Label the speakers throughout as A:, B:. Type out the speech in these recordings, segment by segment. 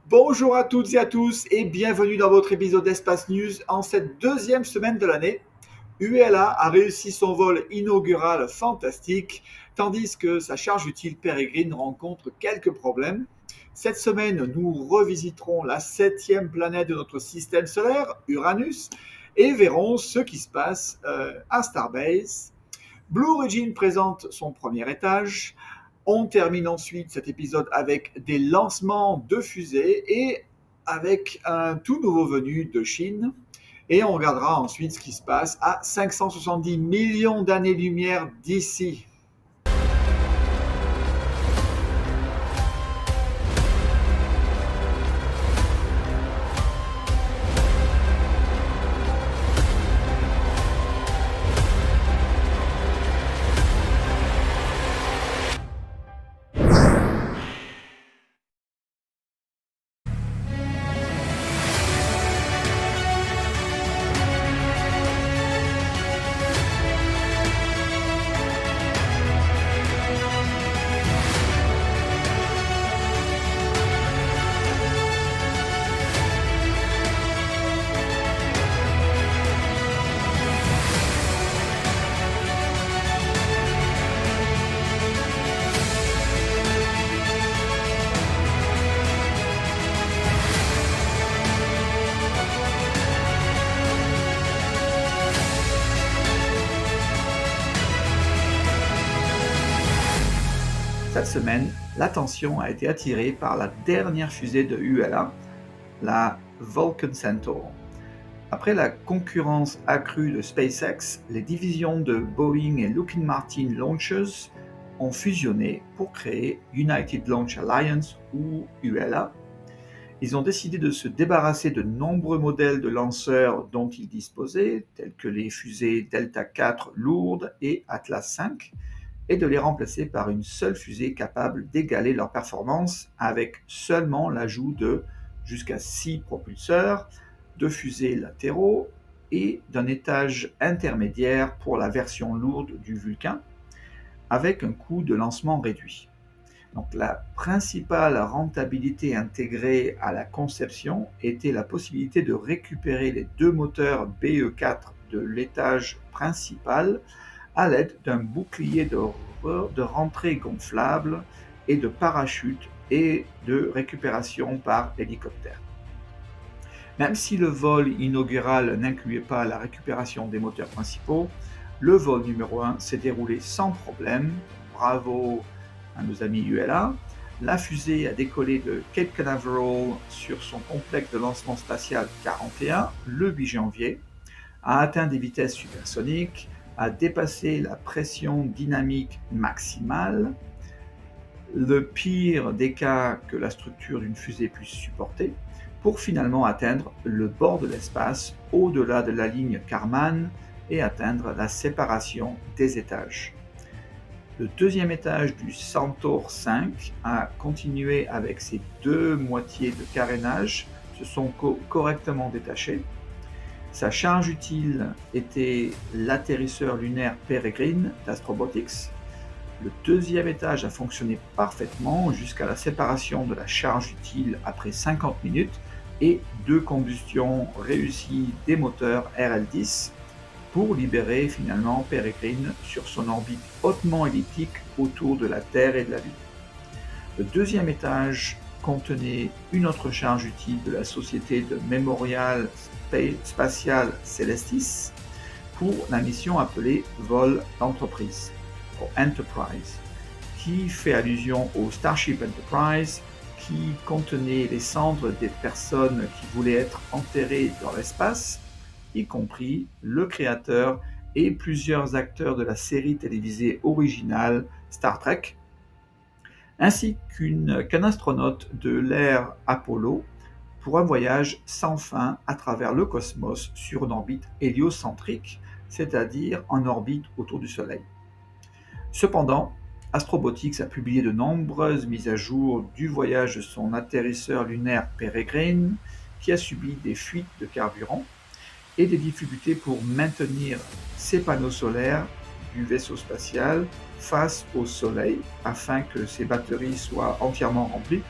A: Bonjour à toutes et à tous et bienvenue dans votre épisode d'Espace News en cette deuxième semaine de l'année. ULA a réussi son vol inaugural fantastique, tandis que sa charge utile Peregrine rencontre quelques problèmes. Cette semaine, nous revisiterons la septième planète de notre système solaire, Uranus, et verrons ce qui se passe à Starbase. Blue Origin présente son premier étage. On termine ensuite cet épisode avec des lancements de fusées et avec un tout nouveau venu de Chine. Et on regardera ensuite ce qui se passe à 570 millions d'années-lumière d'ici. Cette semaine, l'attention a été attirée par la dernière fusée de ULA, la Vulcan Centaur. Après la concurrence accrue de SpaceX, les divisions de Boeing et Lockheed Martin Launchers ont fusionné pour créer United Launch Alliance ou ULA. Ils ont décidé de se débarrasser de nombreux modèles de lanceurs dont ils disposaient, tels que les fusées Delta IV lourdes et Atlas V, et de les remplacer par une seule fusée capable d'égaler leur performance avec seulement l'ajout de jusqu'à 6 propulseurs, de fusées latéraux et d'un étage intermédiaire pour la version lourde du Vulcain, avec un coût de lancement réduit. Donc, la principale rentabilité intégrée à la conception était la possibilité de récupérer les deux moteurs BE4 de l'étage principal à l'aide d'un bouclier de rentrée gonflable et de parachute et de récupération par hélicoptère. Même si le vol inaugural n'incluait pas la récupération des moteurs principaux, le vol numéro 1 s'est déroulé sans problème. Bravo à nos amis ULA. La fusée a décollé de Cape Canaveral sur son complexe de lancement spatial 41 le 8 janvier, a atteint des vitesses supersoniques, a dépassé la pression dynamique maximale, le pire des cas que la structure d'une fusée puisse supporter, pour finalement atteindre le bord de l'espace au-delà de la ligne Kármán et atteindre la séparation des étages. Le deuxième étage du Centaur 5 a continué avec ses deux moitiés de carénage, se sont correctement détachées. Sa charge utile était l'atterrisseur lunaire Peregrine d'Astrobotics. Le deuxième étage a fonctionné parfaitement jusqu'à la séparation de la charge utile après 50 minutes et deux combustions réussies des moteurs RL-10 pour libérer finalement Peregrine sur son orbite hautement elliptique autour de la Terre et de la Lune. Le deuxième étage contenait une autre charge utile de la société de Memorial Spatial Celestis pour la mission appelée Vol d'entreprise, ou Enterprise, qui fait allusion au Starship Enterprise, qui contenait les cendres des personnes qui voulaient être enterrées dans l'espace, y compris le créateur et plusieurs acteurs de la série télévisée originale Star Trek, ainsi qu'un astronaute de l'ère Apollo pour un voyage sans fin à travers le cosmos sur une orbite héliocentrique, c'est-à-dire en orbite autour du Soleil. Cependant, Astrobotics a publié de nombreuses mises à jour du voyage de son atterrisseur lunaire Peregrine, qui a subi des fuites de carburant et des difficultés pour maintenir ses panneaux solaires du vaisseau spatial face au Soleil afin que ses batteries soient entièrement remplies.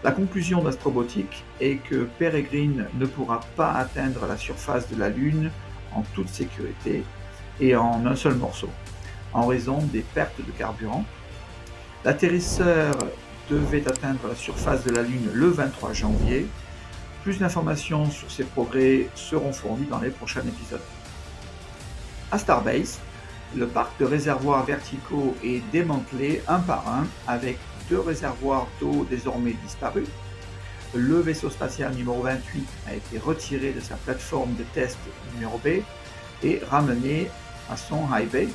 A: La conclusion d'Astrobotic est que Peregrine ne pourra pas atteindre la surface de la Lune en toute sécurité et en un seul morceau, en raison des pertes de carburant. L'atterrisseur devait atteindre la surface de la Lune le 23 janvier. Plus d'informations sur ces progrès seront fournies dans les prochains épisodes. À Starbase, le parc de réservoirs verticaux est démantelé un par un avec 2 réservoirs d'eau désormais disparus. Le vaisseau spatial numéro 28 a été retiré de sa plateforme de test numéro B et ramené à son high bay.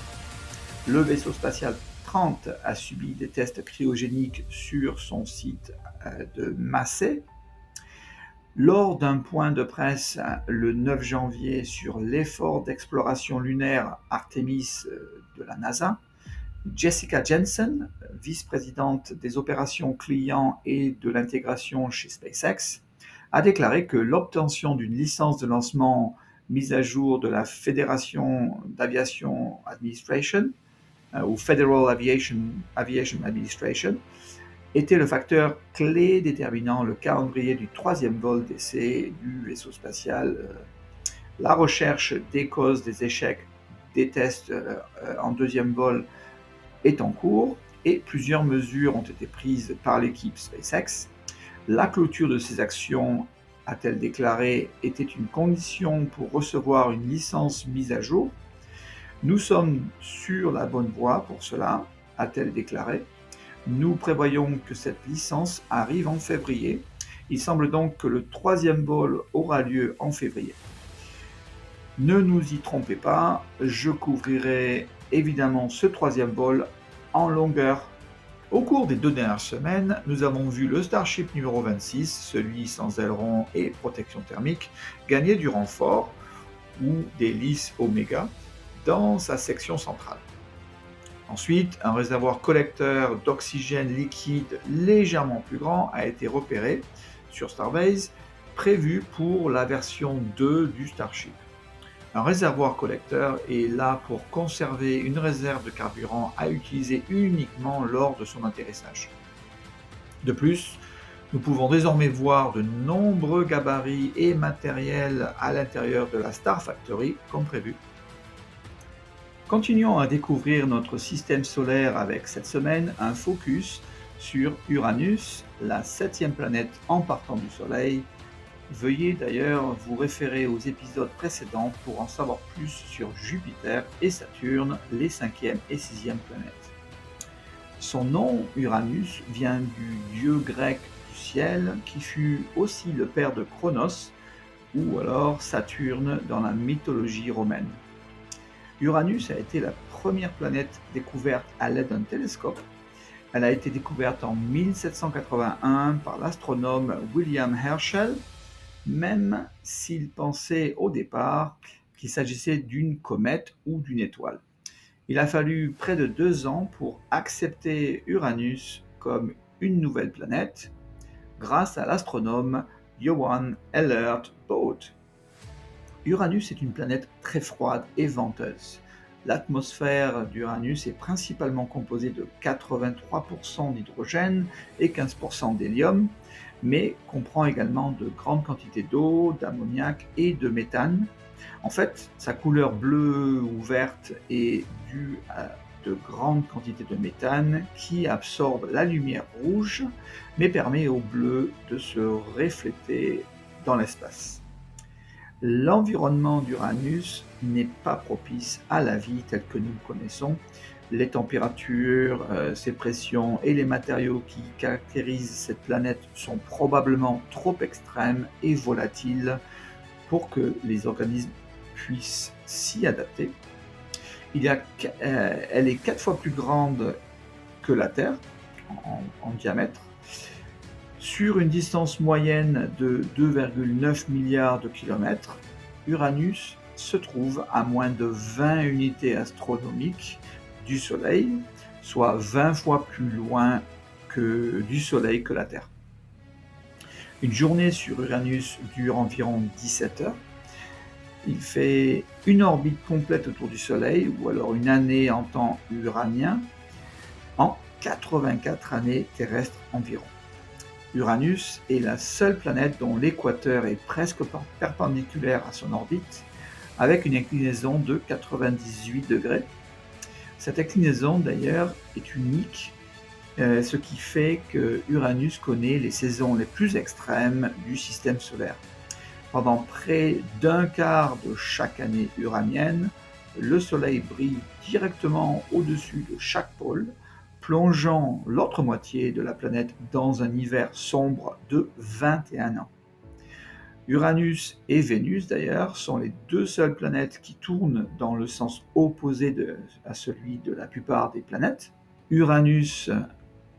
A: Le vaisseau spatial 30 a subi des tests cryogéniques sur son site de Massey. Lors d'un point de presse le 9 janvier sur l'effort d'exploration lunaire Artemis de la NASA, Jessica Jensen, vice-présidente des opérations clients et de l'intégration chez SpaceX, a déclaré que l'obtention d'une licence de lancement mise à jour de la Fédération d'Aviation Administration, ou Federal Aviation Administration, était le facteur clé déterminant le calendrier du 3e vol d'essai du vaisseau spatial. La recherche des causes des échecs des tests en 2e vol est en cours et plusieurs mesures ont été prises par l'équipe SpaceX. La clôture de ces actions, a-t-elle déclaré, était une condition pour recevoir une licence mise à jour. Nous sommes sur la bonne voie pour cela, a-t-elle déclaré. Nous prévoyons que cette licence arrive en février. Il semble donc que le 3e vol aura lieu en février. Ne nous y trompez pas, je couvrirai évidemment ce 3e vol en longueur. Au cours des 2 dernières semaines, nous avons vu le Starship numéro 26, celui sans aileron et protection thermique, gagner du renfort, ou des lisses Oméga, dans sa section centrale. Ensuite, un réservoir collecteur d'oxygène liquide légèrement plus grand a été repéré sur Starbase, prévu pour la version 2 du Starship. Un réservoir collecteur est là pour conserver une réserve de carburant à utiliser uniquement lors de son atterrissage. De plus, nous pouvons désormais voir de nombreux gabarits et matériels à l'intérieur de la Star Factory comme prévu. Continuons à découvrir notre système solaire avec cette semaine un focus sur Uranus, la 7e planète en partant du Soleil. Veuillez d'ailleurs vous référer aux épisodes précédents pour en savoir plus sur Jupiter et Saturne, les 5e et 6e planètes. Son nom, Uranus, vient du dieu grec du ciel qui fut aussi le père de Cronos, ou alors Saturne dans la mythologie romaine. Uranus a été la première planète découverte à l'aide d'un télescope. Elle a été découverte en 1781 par l'astronome William Herschel, même s'il pensait au départ qu'il s'agissait d'une comète ou d'une étoile. Il a fallu près de 2 ans pour accepter Uranus comme une nouvelle planète, grâce à l'astronome Johann Elert Bode. Uranus est une planète très froide et venteuse. L'atmosphère d'Uranus est principalement composée de 83% d'hydrogène et 15% d'hélium, mais comprend également de grandes quantités d'eau, d'ammoniac et de méthane. En fait, sa couleur bleue ou verte est due à de grandes quantités de méthane qui absorbe la lumière rouge, mais permet au bleu de se refléter dans l'espace. L'environnement d'Uranus n'est pas propice à la vie telle que nous le connaissons. Les températures, ses pressions et les matériaux qui caractérisent cette planète sont probablement trop extrêmes et volatiles pour que les organismes puissent s'y adapter. Elle est 4 fois plus grande que la Terre en diamètre. Sur une distance moyenne de 2,9 milliards de kilomètres, Uranus se trouve à moins de 20 unités astronomiques du Soleil, soit 20 fois plus loin du Soleil que la Terre. Une journée sur Uranus dure environ 17 heures. Il fait une orbite complète autour du Soleil, ou alors une année en temps uranien, en 84 années terrestres environ. Uranus est la seule planète dont l'équateur est presque perpendiculaire à son orbite, avec une inclinaison de 98 degrés. Cette inclinaison, d'ailleurs, est unique, ce qui fait que Uranus connaît les saisons les plus extrêmes du système solaire. Pendant près d'un quart de chaque année uranienne, le Soleil brille directement au-dessus de chaque pôle, plongeant l'autre moitié de la planète dans un hiver sombre de 21 ans. Uranus et Vénus, d'ailleurs, sont les deux seules planètes qui tournent dans le sens opposé à celui de la plupart des planètes. Uranus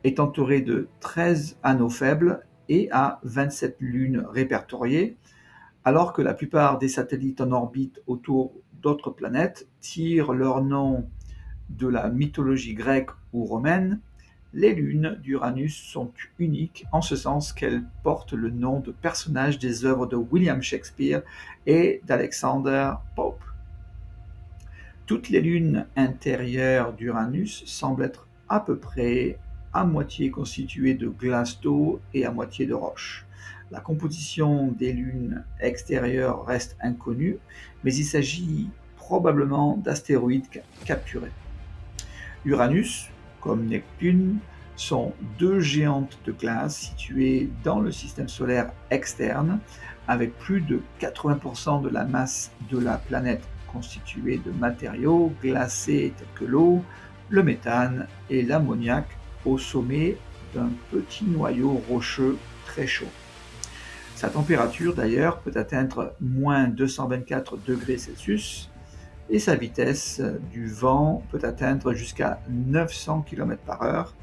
A: est entouré de 13 anneaux faibles et a 27 lunes répertoriées, alors que la plupart des satellites en orbite autour d'autres planètes tirent leur nom de la mythologie grecque ou romaine. Les lunes d'Uranus sont uniques en ce sens qu'elles portent le nom de personnages des œuvres de William Shakespeare et d'Alexander Pope. Toutes les lunes intérieures d'Uranus semblent être à peu près à moitié constituées de glace d'eau et à moitié de roche. La composition des lunes extérieures reste inconnue, mais il s'agit probablement d'astéroïdes capturés. Uranus, comme Neptune, sont deux géantes de glace situées dans le système solaire externe, avec plus de 80% de la masse de la planète constituée de matériaux glacés tels que l'eau, le méthane et l'ammoniac au sommet d'un petit noyau rocheux très chaud. Sa température d'ailleurs peut atteindre moins 224 degrés Celsius et sa vitesse du vent peut atteindre jusqu'à 900 km/h.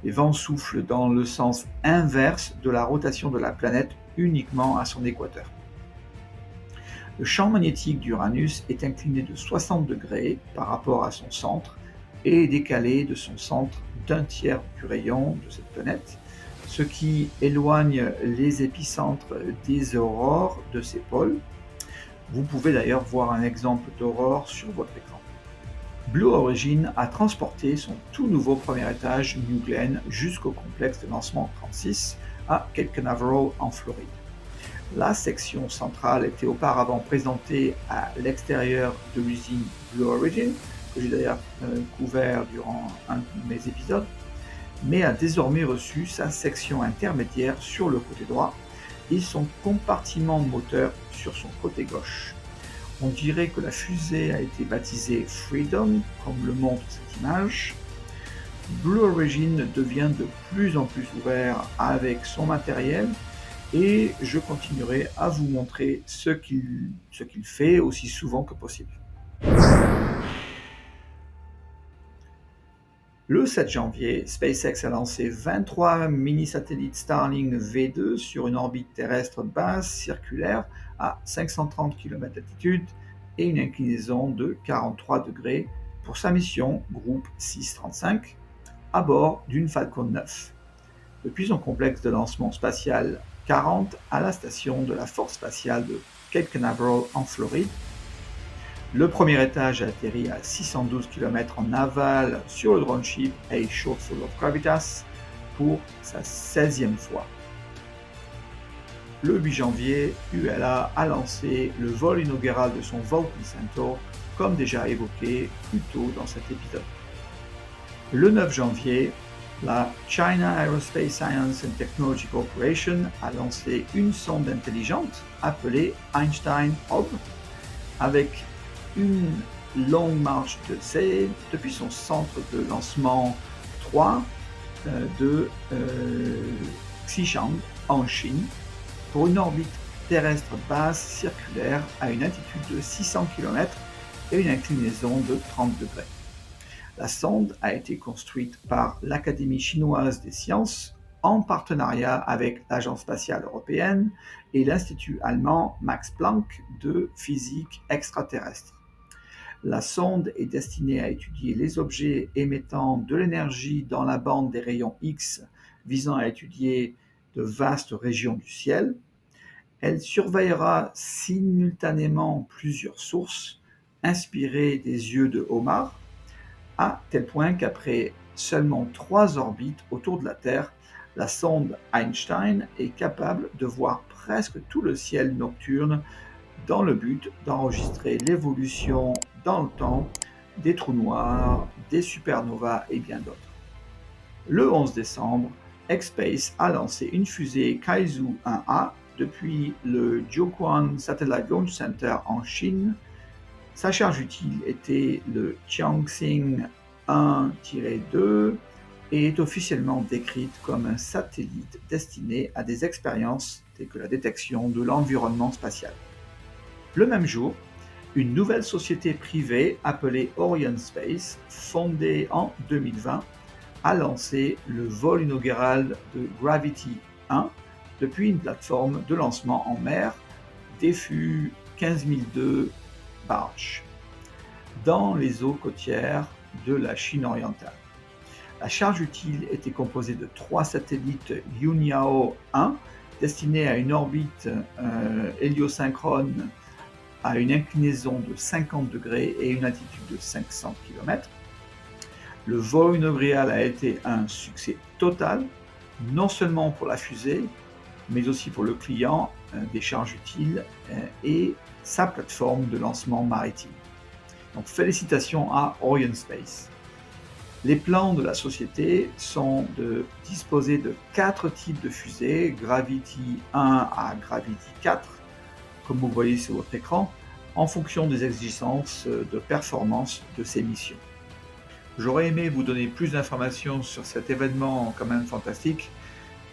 A: Les vents soufflent dans le sens inverse de la rotation de la planète uniquement à son équateur. Le champ magnétique d'Uranus est incliné de 60 degrés par rapport à son centre et décalé de son centre d'un tiers du rayon de cette planète, ce qui éloigne les épicentres des aurores de ses pôles. Vous pouvez d'ailleurs voir un exemple d'aurore sur votre écran. Blue Origin a transporté son tout nouveau premier étage New Glenn jusqu'au complexe de lancement 36 à Cape Canaveral en Floride. La section centrale était auparavant présentée à l'extérieur de l'usine Blue Origin, que j'ai d'ailleurs couvert durant un de mes épisodes, mais a désormais reçu sa section intermédiaire sur le côté droit et son compartiment moteur sur son côté gauche. On dirait que la fusée a été baptisée Freedom, comme le montre cette image. Blue Origin devient de plus en plus ouvert avec son matériel et je continuerai à vous montrer ce qu'il fait aussi souvent que possible. Le 7 janvier, SpaceX a lancé 23 mini-satellites Starlink V2 sur une orbite terrestre basse circulaire à 530 km d'altitude et une inclinaison de 43 degrés pour sa mission Groupe 635 à bord d'une Falcon 9. Depuis son complexe de lancement spatial 40 à la station de la Force spatiale de Cape Canaveral en Floride, le premier étage a atterri à 612 km en aval sur le drone ship A Short Full of Gravitas pour sa 16e fois. Le 8 janvier, ULA a lancé le vol inaugural de son Vulcan Centaur, comme déjà évoqué plus tôt dans cet épisode. Le 9 janvier, la China Aerospace Science and Technology Corporation a lancé une sonde intelligente appelée Einstein Hub avec une longue marche depuis son centre de lancement 3 de Xichang en Chine pour une orbite terrestre basse circulaire à une altitude de 600 km et une inclinaison de 30 degrés. La sonde a été construite par l'Académie chinoise des sciences en partenariat avec l'Agence spatiale européenne et l'Institut allemand Max Planck de physique extraterrestre. La sonde est destinée à étudier les objets émettant de l'énergie dans la bande des rayons X visant à étudier de vastes régions du ciel. Elle surveillera simultanément plusieurs sources inspirées des yeux de homard, à tel point qu'après seulement 3 orbites autour de la Terre, La sonde Einstein est capable de voir presque tout le ciel nocturne dans le but d'enregistrer l'évolution dans le temps des trous noirs, des supernovas et bien d'autres. Le 11 décembre, X-Space a lancé une fusée Kaizhou 1A depuis le Jiuquan Satellite Launch Center en Chine. Sa charge utile était le Tianxing 1-2 et est officiellement décrite comme un satellite destiné à des expériences telles que la détection de l'environnement spatial. Le même jour, une nouvelle société privée appelée Orion Space, fondée en 2020, a lancé le vol inaugural de Gravity 1 depuis une plateforme de lancement en mer, DFU 15002 Barge, dans les eaux côtières de la Chine orientale. La charge utile était composée de 3 satellites Yunyao 1 destinés à une orbite héliosynchrone à une inclinaison de 50 degrés et une altitude de 500 km. Le vol inaugural a été un succès total, non seulement pour la fusée, mais aussi pour le client des charges utiles et sa plateforme de lancement maritime. Donc félicitations à Orion Space. Les plans de la société sont de disposer de 4 types de fusées, Gravity 1 à Gravity 4, comme vous voyez sur votre écran, en fonction des exigences de performance de ces missions. J'aurais aimé vous donner plus d'informations sur cet événement quand même fantastique,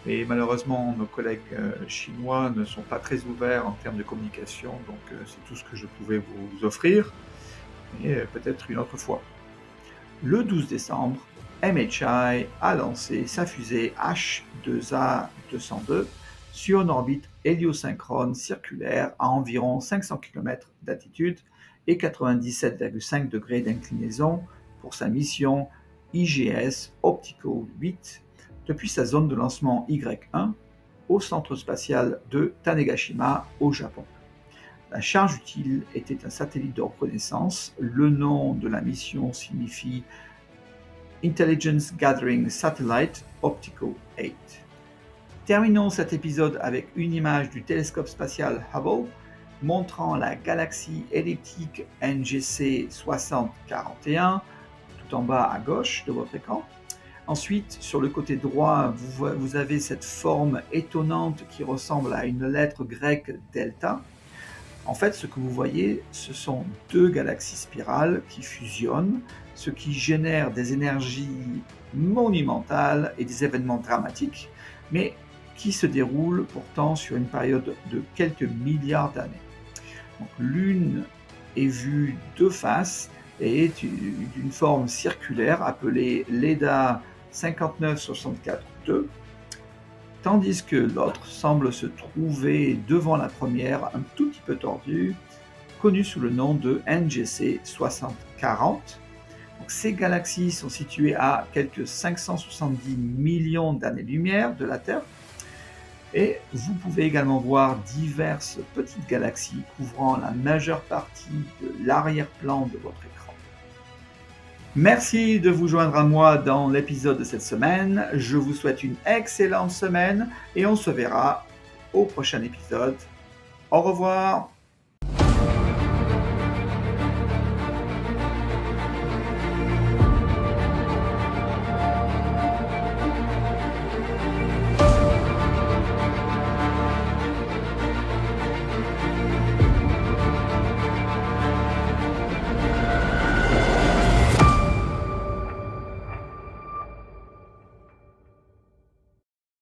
A: mais malheureusement nos collègues chinois ne sont pas très ouverts en termes de communication, donc c'est tout ce que je pouvais vous offrir, et peut-être une autre fois. Le 12 décembre, MHI a lancé sa fusée H2A-202 sur une orbite héliosynchrone circulaire à environ 500 km d'altitude et 97,5 degrés d'inclinaison pour sa mission IGS Optical 8 depuis sa zone de lancement Y1 au centre spatial de Tanegashima au Japon. La charge utile était un satellite de reconnaissance. Le nom de la mission signifie Intelligence Gathering Satellite Optical 8. Terminons cet épisode avec une image du télescope spatial Hubble montrant la galaxie elliptique NGC 6041 tout en bas à gauche de votre écran. Ensuite, sur le côté droit, vous avez cette forme étonnante qui ressemble à une lettre grecque delta. En fait, ce que vous voyez, ce sont 2 galaxies spirales qui fusionnent, ce qui génère des énergies monumentales et des événements dramatiques, mais qui se déroulent pourtant sur une période de quelques milliards d'années. Donc, l'une est vue de face et est d'une forme circulaire appelée LEDA 5964-2, tandis que l'autre semble se trouver devant la première, un tout petit peu tordue, connue sous le nom de NGC 6040. Donc, ces galaxies sont situées à quelques 570 millions d'années-lumière de la Terre, et vous pouvez également voir diverses petites galaxies couvrant la majeure partie de l'arrière-plan de votre écran. Merci de vous joindre à moi dans l'épisode de cette semaine. Je vous souhaite une excellente semaine et on se verra au prochain épisode. Au revoir.